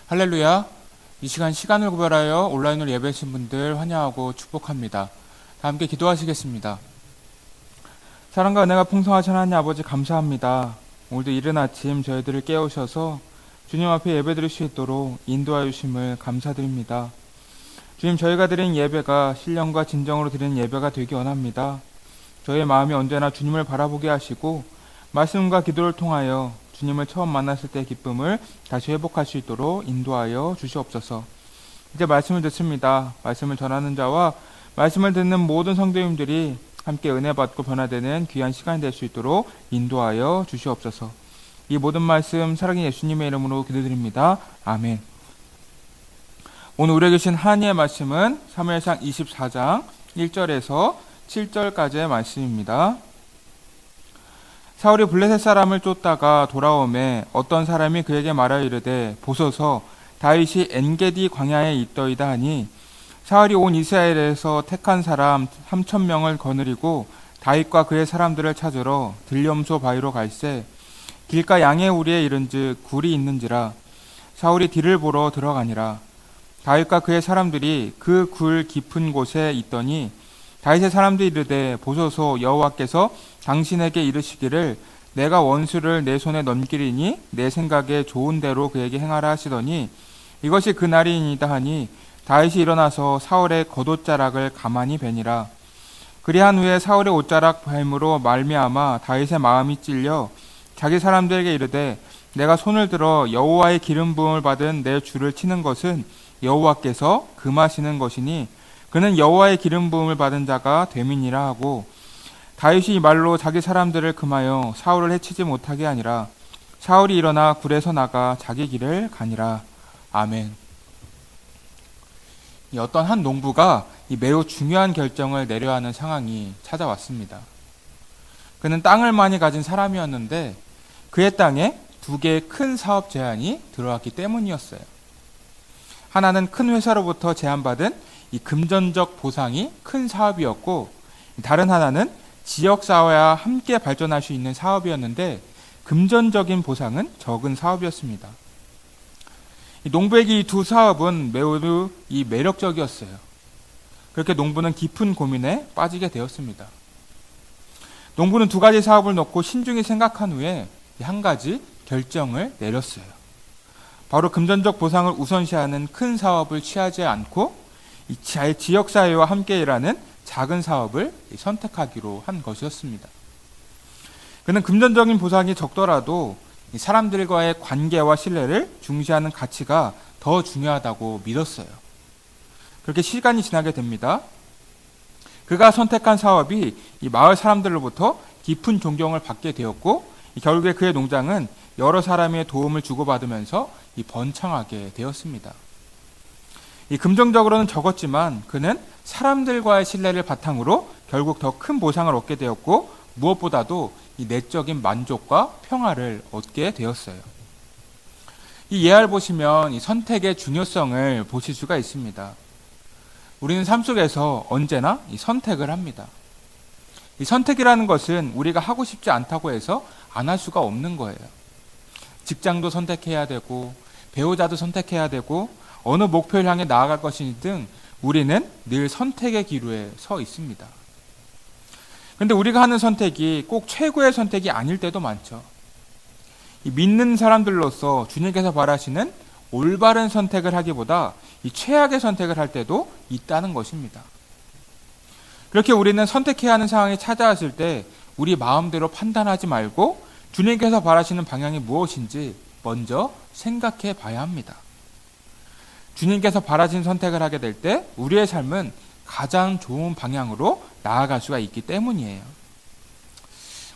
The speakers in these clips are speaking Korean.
할렐루야. 이 시간 시간을 구별하여 온라인으로 예배하신 분들 환영하고 축복합니다. 다 함께 기도하시겠습니다. 사랑과 은혜가 풍성하신 하나님 아버지 감사합니다. 오늘도 이른 아침 저희들을 깨우셔서 주님 앞에 예배드릴 수 있도록 인도하여 주심을 감사드립니다. 주님, 저희가 드린 예배가 신령과 진정으로 드리는 예배가 되기 원합니다. 저희의 마음이 언제나 주님을 바라보게 하시고 말씀과 기도를 통하여 주님을 처음 만났을 때의 기쁨을 다시 회복할 수 있도록 인도하여 주시옵소서. 이제 말씀을 듣습니다. 말씀을 전하는 자와 말씀을 듣는 모든 성도님들이 함께 은혜 받고 변화되는 귀한 시간이 될 수 있도록 인도하여 주시옵소서. 이 모든 말씀 사랑의 예수님의 이름으로 기도드립니다. 아멘. 오늘 우리에게 주신 하나님의 말씀은 사무엘상 24장 1절에서 7절까지의 말씀입니다. 사울이 블레셋 사람을 쫓다가 돌아오매 어떤 사람이 그에게 말하여 이르되 보소서 다윗이 엔게디 광야에 있더이다 하니 사울이 온 이스라엘에서 택한 사람 3,000명을 거느리고 다윗과 그의 사람들을 찾으러 들염소 바위로 갈새 길가 양의 우리에 이른즉 굴이 있는지라 사울이 뒤를 보러 들어가니라. 다윗과 그의 사람들이 그 굴 깊은 곳에 있더니 다윗의 사람들이 이르되 보소서 여호와께서 당신에게 이르시기를 내가 원수를 내 손에 넘기리니 내 생각에 좋은 대로 그에게 행하라 하시더니 이것이 그날이니이다 하니 다윗이 일어나서 사울의 겉옷자락을 가만히 베니라. 그리한 후에 사울의 옷자락 뱀으로 말미암아 다윗의 마음이 찔려 자기 사람들에게 이르되 내가 손을 들어 여호와의 기름 부음을 받은 내 주를 치는 것은 여호와께서 금하시는 것이니 그는 여호와의 기름 부음을 받은 자가 됨이니라 하고 다윗이 이 말로 자기 사람들을 금하여 사울을 해치지 못하게 하니라. 사울이 일어나 굴에서 나가 자기 길을 가니라. 아멘. 어떤 한 농부가 매우 중요한 결정을 내려야 하는 상황이 찾아왔습니다. 그는 땅을 많이 가진 사람이었는데 그의 땅에 두 개의 큰 사업 제안이 들어왔기 때문이었어요. 하나는 큰 회사로부터 제안받은 이 금전적 보상이 큰 사업이었고 다른 하나는 지역사회와 함께 발전할 수 있는 사업이었는데 금전적인 보상은 적은 사업이었습니다. 농부에게 이 두 사업은 매우 매력적이었어요. 그렇게 농부는 깊은 고민에 빠지게 되었습니다. 농부는 두 가지 사업을 놓고 신중히 생각한 후에 한 가지 결정을 내렸어요. 바로 금전적 보상을 우선시하는 큰 사업을 취하지 않고 이 지역사회와 함께 일하는 작은 사업을 선택하기로 한 것이었습니다. 그는 금전적인 보상이 적더라도 사람들과의 관계와 신뢰를 중시하는 가치가 더 중요하다고 믿었어요. 그렇게 시간이 지나게 됩니다. 그가 선택한 사업이 이 마을 사람들로부터 깊은 존경을 받게 되었고 결국에 그의 농장은 여러 사람의 도움을 주고받으면서 번창하게 되었습니다. 이 금전적으로는 적었지만 그는 사람들과의 신뢰를 바탕으로 결국 더 큰 보상을 얻게 되었고 무엇보다도 이 내적인 만족과 평화를 얻게 되었어요. 이 예화를 보시면 이 선택의 중요성을 보실 수가 있습니다. 우리는 삶 속에서 언제나 이 선택을 합니다. 이 선택이라는 것은 우리가 하고 싶지 않다고 해서 안 할 수가 없는 거예요. 직장도 선택해야 되고 배우자도 선택해야 되고 어느 목표를 향해 나아갈 것이든 우리는 늘 선택의 기로에 서 있습니다. 그런데 우리가 하는 선택이 꼭 최고의 선택이 아닐 때도 많죠. 이 믿는 사람들로서 주님께서 바라시는 올바른 선택을 하기보다 이 최악의 선택을 할 때도 있다는 것입니다. 그렇게 우리는 선택해야 하는 상황이 찾아왔을 때 우리 마음대로 판단하지 말고 주님께서 바라시는 방향이 무엇인지 먼저 생각해 봐야 합니다. 주님께서 바라신 선택을 하게 될 때 우리의 삶은 가장 좋은 방향으로 나아갈 수가 있기 때문이에요.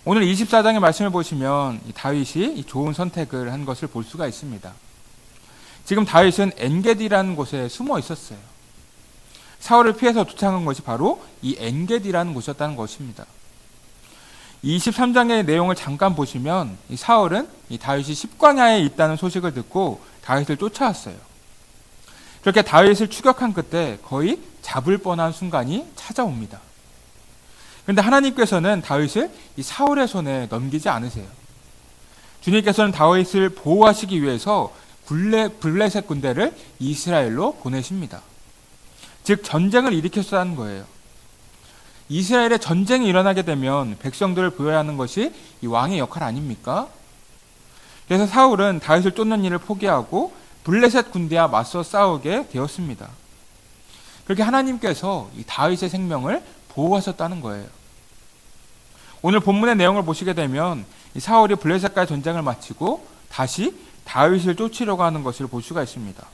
오늘 24장의 말씀을 보시면 다윗이 좋은 선택을 한 것을 볼 수가 있습니다. 지금 다윗은 엔게디라는 곳에 숨어 있었어요. 사울을 피해서 도착한 것이 바로 이 엔게디라는 곳이었다는 것입니다. 23장의 내용을 잠깐 보시면 사울은 다윗이 십광야에 있다는 소식을 듣고 다윗을 쫓아왔어요. 그렇게 다윗을 추격한 끝에 거의 잡을 뻔한 순간이 찾아옵니다. 그런데 하나님께서는 다윗을 이 사울의 손에 넘기지 않으세요. 주님께서는 다윗을 보호하시기 위해서 블레셋 군대를 이스라엘로 보내십니다. 즉 전쟁을 일으켰다는 거예요. 이스라엘에 전쟁이 일어나게 되면 백성들을 보호하는 것이 이 왕의 역할 아닙니까? 그래서 사울은 다윗을 쫓는 일을 포기하고 블레셋 군대와 맞서 싸우게 되었습니다. 그렇게 하나님께서 이 다윗의 생명을 보호하셨다는 거예요. 오늘 본문의 내용을 보시게 되면 이 사울이 블레셋과의 전쟁을 마치고 다시 다윗을 쫓으려고 하는 것을 볼 수가 있습니다.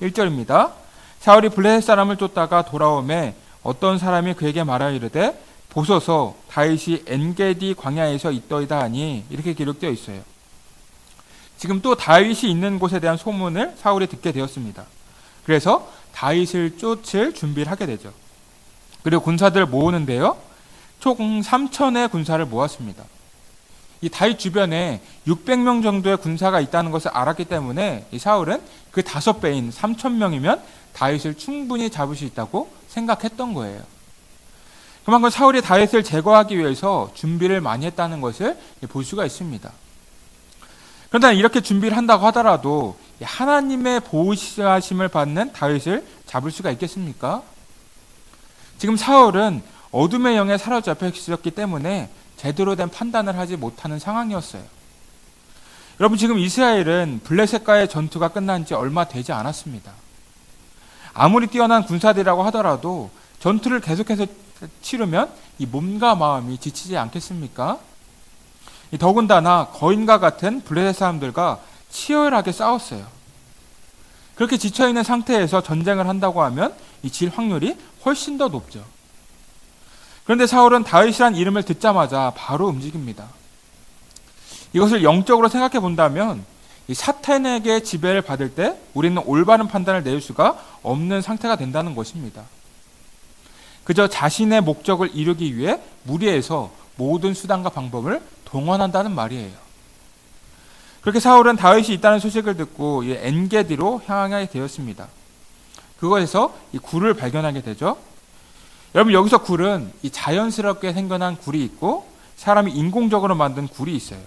1절입니다. 사울이 블레셋 사람을 쫓다가 돌아오매 어떤 사람이 그에게 말하이르되 보소서 다윗이 엔게디 광야에서 있더이다 하니 이렇게 기록되어 있어요. 지금 또 다윗이 있는 곳에 대한 소문을 사울이 듣게 되었습니다. 그래서 다윗을 쫓을 준비를 하게 되죠. 그리고 군사들을 모으는데요. 총 3천의 군사를 모았습니다. 이 다윗 주변에 600명 정도의 군사가 있다는 것을 알았기 때문에 이 사울은 그 5배인 3,000명이면 다윗을 충분히 잡을 수 있다고 생각했던 거예요. 그만큼 사울이 다윗을 제거하기 위해서 준비를 많이 했다는 것을 볼 수가 있습니다. 그런데 이렇게 준비를 한다고 하더라도 하나님의 보호하심을 받는 다윗을 잡을 수가 있겠습니까? 지금 사울은 어둠의 영에 사로잡혀 있었기 때문에 제대로 된 판단을 하지 못하는 상황이었어요. 여러분, 지금 이스라엘은 블레셋과의 전투가 끝난 지 얼마 되지 않았습니다. 아무리 뛰어난 군사들이라고 하더라도 전투를 계속해서 치르면 이 몸과 마음이 지치지 않겠습니까? 더군다나 거인과 같은 블레셋 사람들과 치열하게 싸웠어요. 그렇게 지쳐있는 상태에서 전쟁을 한다고 하면 이 질 확률이 훨씬 더 높죠. 그런데 사울은 다윗이란 이름을 듣자마자 바로 움직입니다. 이것을 영적으로 생각해 본다면 이 사탄에게 지배를 받을 때 우리는 올바른 판단을 내릴 수가 없는 상태가 된다는 것입니다. 그저 자신의 목적을 이루기 위해 무리해서 모든 수단과 방법을 동원한다는 말이에요. 그렇게 사울은 다윗이 있다는 소식을 듣고 이 엔게디로 향하게 되었습니다. 그곳에서 이 굴을 발견하게 되죠. 여러분, 여기서 굴은 이 자연스럽게 생겨난 굴이 있고 사람이 인공적으로 만든 굴이 있어요.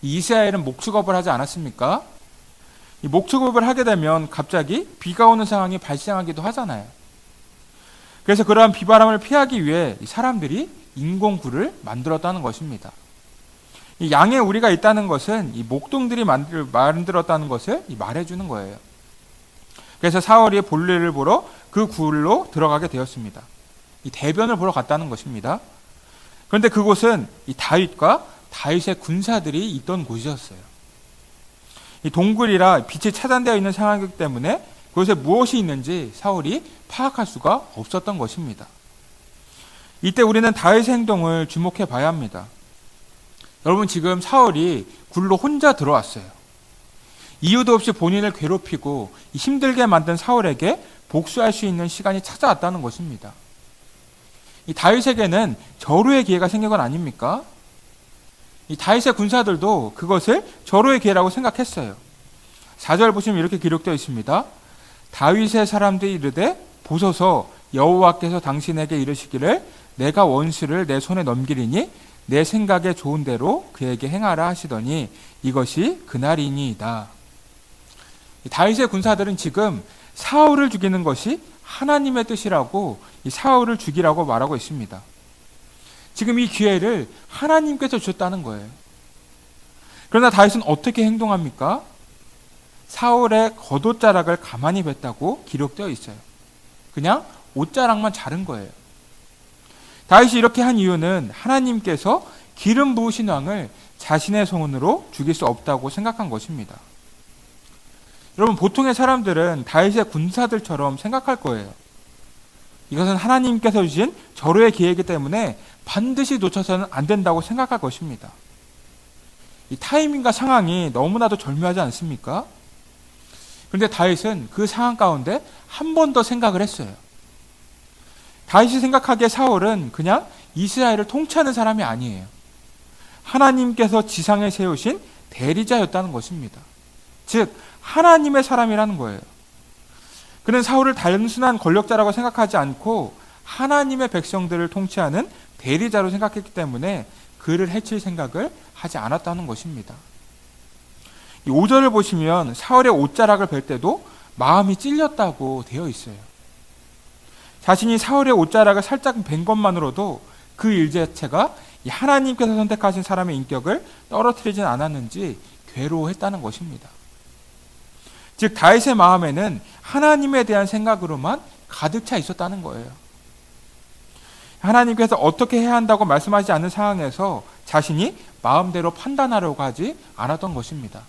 이스라엘은 목축업을 하지 않았습니까? 이 목축업을 하게 되면 갑자기 비가 오는 상황이 발생하기도 하잖아요. 그래서 그러한 비바람을 피하기 위해 사람들이 인공굴을 만들었다는 것입니다. 이 양의 우리가 있다는 것은 이 목동들이 만들었다는 것을 말해주는 거예요. 그래서 사울이 볼일을 보러 그 굴로 들어가게 되었습니다. 이 대변을 보러 갔다는 것입니다. 그런데 그곳은 이 다윗과 다윗의 군사들이 있던 곳이었어요. 이 동굴이라 빛이 차단되어 있는 상황이기 때문에 그곳에 무엇이 있는지 사울이 파악할 수가 없었던 것입니다. 이때 우리는 다윗의 행동을 주목해 봐야 합니다. 여러분, 지금 사울이 굴로 혼자 들어왔어요. 이유도 없이 본인을 괴롭히고 힘들게 만든 사울에게 복수할 수 있는 시간이 찾아왔다는 것입니다. 이 다윗에게는 절호의 기회가 생긴 건 아닙니까? 이 다윗의 군사들도 그것을 절호의 기회라고 생각했어요. 4절 보시면 이렇게 기록되어 있습니다. 다윗의 사람들이 이르되 보소서 여호와께서 당신에게 이르시기를 내가 원수를 내 손에 넘기리니 내 생각에 좋은 대로 그에게 행하라 하시더니 이것이 그날이니이다. 다윗의 군사들은 지금 사울을 죽이는 것이 하나님의 뜻이라고 이 사울을 죽이라고 말하고 있습니다. 지금 이 기회를 하나님께서 주셨다는 거예요. 그러나 다윗은 어떻게 행동합니까? 사울의 겉옷자락을 가만히 뱉다고 기록되어 있어요. 그냥 옷자락만 자른 거예요. 다윗이 이렇게 한 이유는 하나님께서 기름 부으신 왕을 자신의 손으로 죽일 수 없다고 생각한 것입니다. 여러분, 보통의 사람들은 다윗의 군사들처럼 생각할 거예요. 이것은 하나님께서 주신 절호의 기회이기 때문에 반드시 놓쳐서는 안 된다고 생각할 것입니다. 이 타이밍과 상황이 너무나도 절묘하지 않습니까? 그런데 다윗은 그 상황 가운데 한 번 더 생각을 했어요. 다윗이 생각하기에 사울은 그냥 이스라엘을 통치하는 사람이 아니에요. 하나님께서 지상에 세우신 대리자였다는 것입니다. 즉 하나님의 사람이라는 거예요. 그는 사울을 단순한 권력자라고 생각하지 않고 하나님의 백성들을 통치하는 대리자로 생각했기 때문에 그를 해칠 생각을 하지 않았다는 것입니다. 이 5절을 보시면 사울의 옷자락을 뵐 때도 마음이 찔렸다고 되어 있어요. 자신이 사울의 옷자락을 살짝 뵌 것만으로도 그 일 자체가 하나님께서 선택하신 사람의 인격을 떨어뜨리진 않았는지 괴로워했다는 것입니다. 즉 다윗의 마음에는 하나님에 대한 생각으로만 가득 차 있었다는 거예요. 하나님께서 어떻게 해야 한다고 말씀하지 않는 상황에서 자신이 마음대로 판단하려고 하지 않았던 것입니다.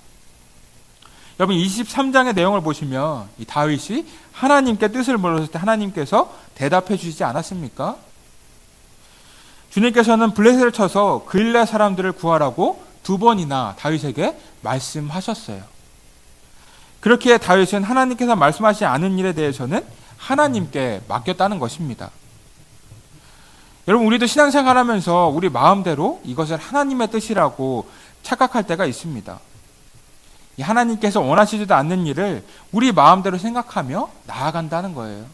여러분 23장의 내용을 보시면 이 다윗이 하나님께 뜻을 물었을 때 하나님께서 대답해 주시지 않았습니까? 주님께서는 블레셋을 쳐서 그일라 사람들을 구하라고 2번이나 다윗에게 말씀하셨어요. 그렇기에 다윗은 하나님께서 말씀하시지 않은 일에 대해서는 하나님께 맡겼다는 것입니다. 여러분 우리도 신앙생활하면서 우리 마음대로 이것을 하나님의 뜻이라고 착각할 때가 있습니다. 하나님께서 원하시지도 않는 일을 우리 마음대로 생각하며 나아간다는 거예요.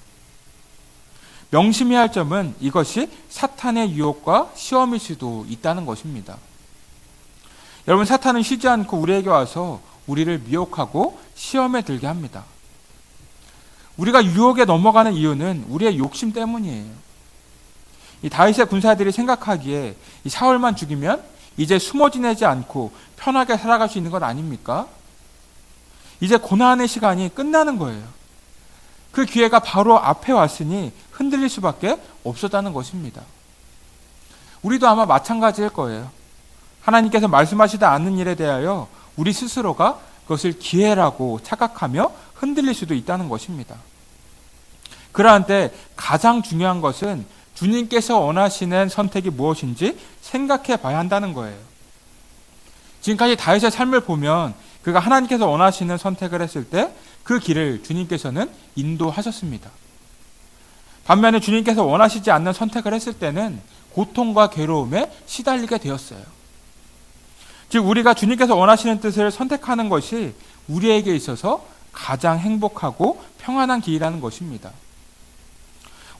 명심해야 할 점은 이것이 사탄의 유혹과 시험일 수도 있다는 것입니다. 여러분 사탄은 쉬지 않고 우리에게 와서 우리를 미혹하고 시험에 들게 합니다. 우리가 유혹에 넘어가는 이유는 우리의 욕심 때문이에요. 이 다윗의 군사들이 생각하기에 이 사울만 죽이면 이제 숨어 지내지 않고 편하게 살아갈 수 있는 것 아닙니까? 이제 고난의 시간이 끝나는 거예요. 그 기회가 바로 앞에 왔으니 흔들릴 수밖에 없었다는 것입니다. 우리도 아마 마찬가지일 거예요. 하나님께서 말씀하시지 않는 일에 대하여 우리 스스로가 그것을 기회라고 착각하며 흔들릴 수도 있다는 것입니다. 그러한 때 가장 중요한 것은 주님께서 원하시는 선택이 무엇인지 생각해 봐야 한다는 거예요. 지금까지 다윗의 삶을 보면 그가 하나님께서 원하시는 선택을 했을 때 그 길을 주님께서는 인도하셨습니다. 반면에 주님께서 원하시지 않는 선택을 했을 때는 고통과 괴로움에 시달리게 되었어요. 즉 우리가 주님께서 원하시는 뜻을 선택하는 것이 우리에게 있어서 가장 행복하고 평안한 길이라는 것입니다.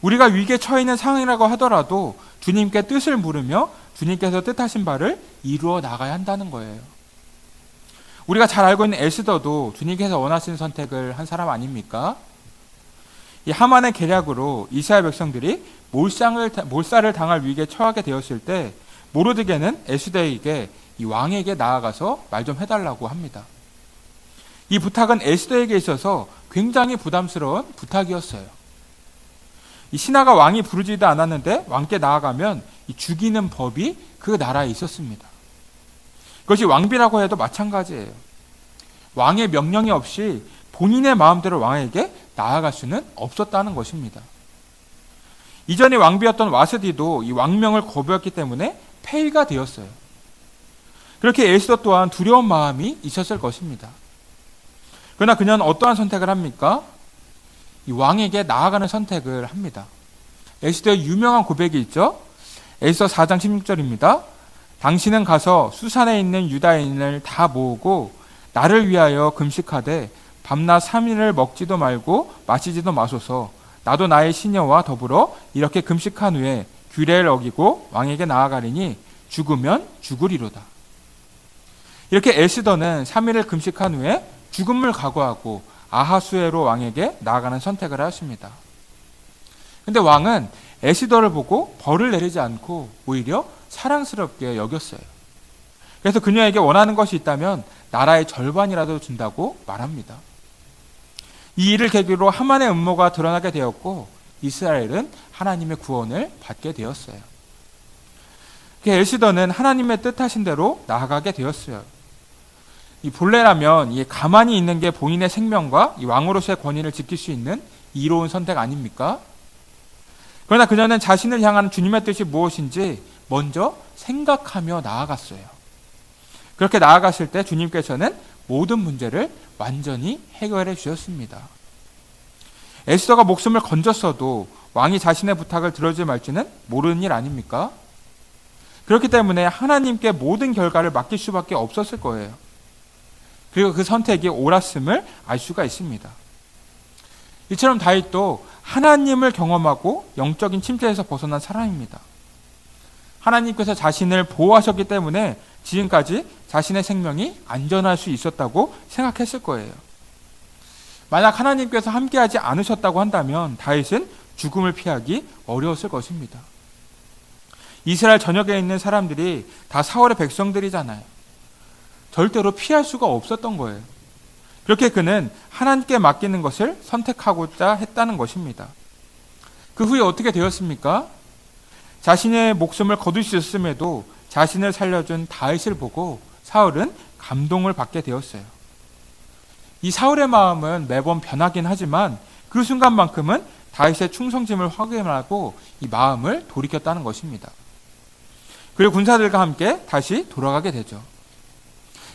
우리가 위기에 처해 있는 상황이라고 하더라도 주님께 뜻을 물으며 주님께서 뜻하신 바를 이루어 나가야 한다는 거예요. 우리가 잘 알고 있는 에스더도 주님께서 원하시는 선택을 한 사람 아닙니까? 이 하만의 계략으로 이스라엘 백성들이 몰살을 당할 위기에 처하게 되었을 때 모르드게는 에스더에게 이 왕에게 나아가서 말 좀 해달라고 합니다. 이 부탁은 에스더에게 있어서 굉장히 부담스러운 부탁이었어요. 이 신하가 왕이 부르지도 않았는데 왕께 나아가면 이 죽이는 법이 그 나라에 있었습니다. 그것이 왕비라고 해도 마찬가지예요. 왕의 명령이 없이 본인의 마음대로 왕에게 나아갈 수는 없었다는 것입니다. 이전에 왕비였던 와스디도 이 왕명을 거부했기 때문에 폐위가 되었어요. 그렇게 에스더 또한 두려운 마음이 있었을 것입니다. 그러나 그녀는 어떠한 선택을 합니까? 이 왕에게 나아가는 선택을 합니다. 에스더의 유명한 고백이 있죠. 에스더 4장 16절입니다. 당신은 가서 수산에 있는 유다인을 다 모으고 나를 위하여 금식하되 밤낮 3일을 먹지도 말고 마시지도 마소서. 나도 나의 시녀와 더불어 이렇게 금식한 후에 규례를 어기고 왕에게 나아가리니 죽으면 죽으리로다. 이렇게 에스더는 3일을 금식한 후에 죽음을 각오하고 아하수에로 왕에게 나아가는 선택을 하십니다. 그런데 왕은 에스더를 보고 벌을 내리지 않고 오히려 사랑스럽게 여겼어요. 그래서 그녀에게 원하는 것이 있다면 나라의 절반이라도 준다고 말합니다. 이 일을 계기로 하만의 음모가 드러나게 되었고 이스라엘은 하나님의 구원을 받게 되었어요. 에스더는 하나님의 뜻하신 대로 나아가게 되었어요. 이 본래라면 이 가만히 있는 게 본인의 생명과 이 왕으로서의 권위를 지킬 수 있는 이로운 선택 아닙니까? 그러나 그녀는 자신을 향한 주님의 뜻이 무엇인지 먼저 생각하며 나아갔어요. 그렇게 나아갔을 때 주님께서는 모든 문제를 완전히 해결해 주셨습니다. 에스더가 목숨을 건졌어도 왕이 자신의 부탁을 들어주지 말지는 모르는 일 아닙니까? 그렇기 때문에 하나님께 모든 결과를 맡길 수밖에 없었을 거예요. 그리고 그 선택이 옳았음을 알 수가 있습니다. 이처럼 다윗도 하나님을 경험하고 영적인 침체에서 벗어난 사람입니다. 하나님께서 자신을 보호하셨기 때문에 지금까지 자신의 생명이 안전할 수 있었다고 생각했을 거예요. 만약 하나님께서 함께하지 않으셨다고 한다면 다윗은 죽음을 피하기 어려웠을 것입니다. 이스라엘 전역에 있는 사람들이 다 사울의 백성들이잖아요. 절대로 피할 수가 없었던 거예요. 그렇게 그는 하나님께 맡기는 것을 선택하고자 했다는 것입니다. 그 후에 어떻게 되었습니까? 자신의 목숨을 거둘 수 있었음에도 자신을 살려준 다윗을 보고 사울은 감동을 받게 되었어요. 이 사울의 마음은 매번 변하긴 하지만 그 순간만큼은 다윗의 충성심을 확인하고 이 마음을 돌이켰다는 것입니다. 그리고 군사들과 함께 다시 돌아가게 되죠.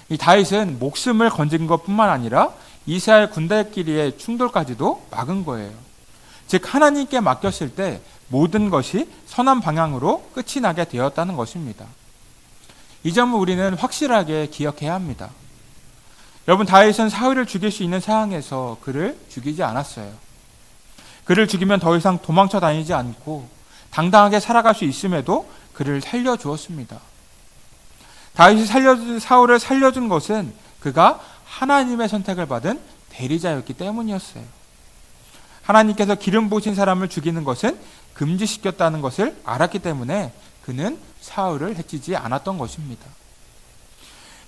이 다윗은 목숨을 건진 것뿐만 아니라 이스라엘 군대끼리의 충돌까지도 막은 거예요. 즉 하나님께 맡겼을 때 모든 것이 선한 방향으로 끝이 나게 되었다는 것입니다. 이 점을 우리는 확실하게 기억해야 합니다. 여러분, 다윗은 사울을 죽일 수 있는 상황에서 그를 죽이지 않았어요. 그를 죽이면 더 이상 도망쳐 다니지 않고 당당하게 살아갈 수 있음에도 그를 살려주었습니다. 다윗이 사울을 살려준 것은 그가 하나님의 선택을 받은 대리자였기 때문이었어요. 하나님께서 기름 부으신 사람을 죽이는 것은 금지시켰다는 것을 알았기 때문에 그는 사울을 해치지 않았던 것입니다.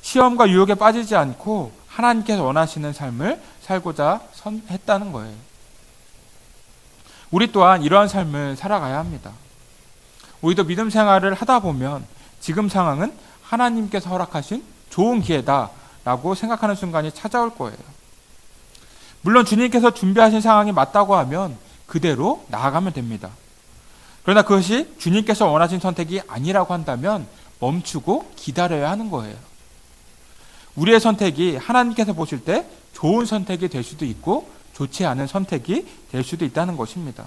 시험과 유혹에 빠지지 않고 하나님께서 원하시는 삶을 살고자 했다는 거예요. 우리 또한 이러한 삶을 살아가야 합니다. 우리도 믿음 생활을 하다 보면 지금 상황은 하나님께서 허락하신 좋은 기회다라고 생각하는 순간이 찾아올 거예요. 물론 주님께서 준비하신 상황이 맞다고 하면 그대로 나아가면 됩니다. 그러나 그것이 주님께서 원하신 선택이 아니라고 한다면 멈추고 기다려야 하는 거예요. 우리의 선택이 하나님께서 보실 때 좋은 선택이 될 수도 있고 좋지 않은 선택이 될 수도 있다는 것입니다.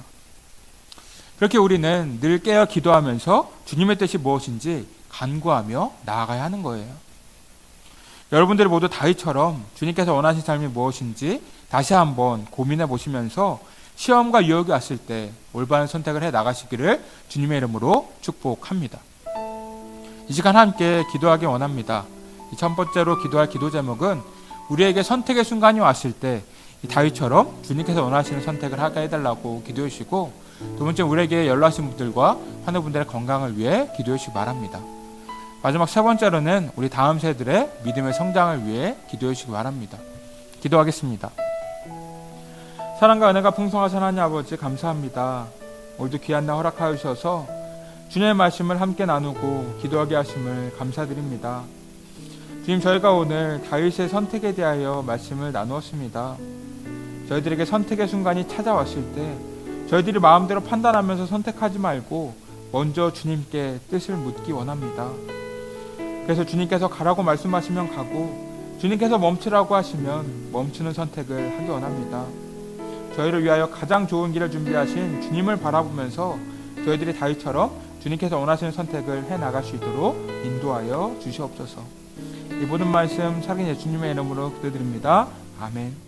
그렇게 우리는 늘 깨어 기도하면서 주님의 뜻이 무엇인지 간구하며 나아가야 하는 거예요. 여러분들이 모두 다윗처럼 주님께서 원하신 삶이 무엇인지 다시 한번 고민해 보시면서 시험과 유혹이 왔을 때 올바른 선택을 해 나가시기를 주님의 이름으로 축복합니다. 이 시간 함께 기도하기 원합니다. 첫 번째로 기도할 기도 제목은 우리에게 선택의 순간이 왔을 때 다윗처럼 주님께서 원하시는 선택을 하게 해달라고 기도해 주시고, 두 번째 우리에게 연락하신 분들과 환우분들의 건강을 위해 기도해 주시기 바랍니다. 마지막 세 번째로는 우리 다음 세들의 믿음의 성장을 위해 기도해 주시기 바랍니다. 기도하겠습니다. 사랑과 은혜가 풍성하신 하나님 아버지, 감사합니다. 오늘도 귀한 날 허락하여 주셔서 주님의 말씀을 함께 나누고 기도하게 하심을 감사드립니다. 주님, 저희가 오늘 다윗의 선택에 대하여 말씀을 나누었습니다. 저희들에게 선택의 순간이 찾아왔을 때 저희들이 마음대로 판단하면서 선택하지 말고 먼저 주님께 뜻을 묻기 원합니다. 그래서 주님께서 가라고 말씀하시면 가고 주님께서 멈추라고 하시면 멈추는 선택을 하기 원합니다. 저희를 위하여 가장 좋은 길을 준비하신 주님을 바라보면서 저희들이 다윗처럼 주님께서 원하시는 선택을 해나갈 수 있도록 인도하여 주시옵소서. 이 모든 말씀 살아계신 예수님의 이름으로 기도드립니다. 아멘.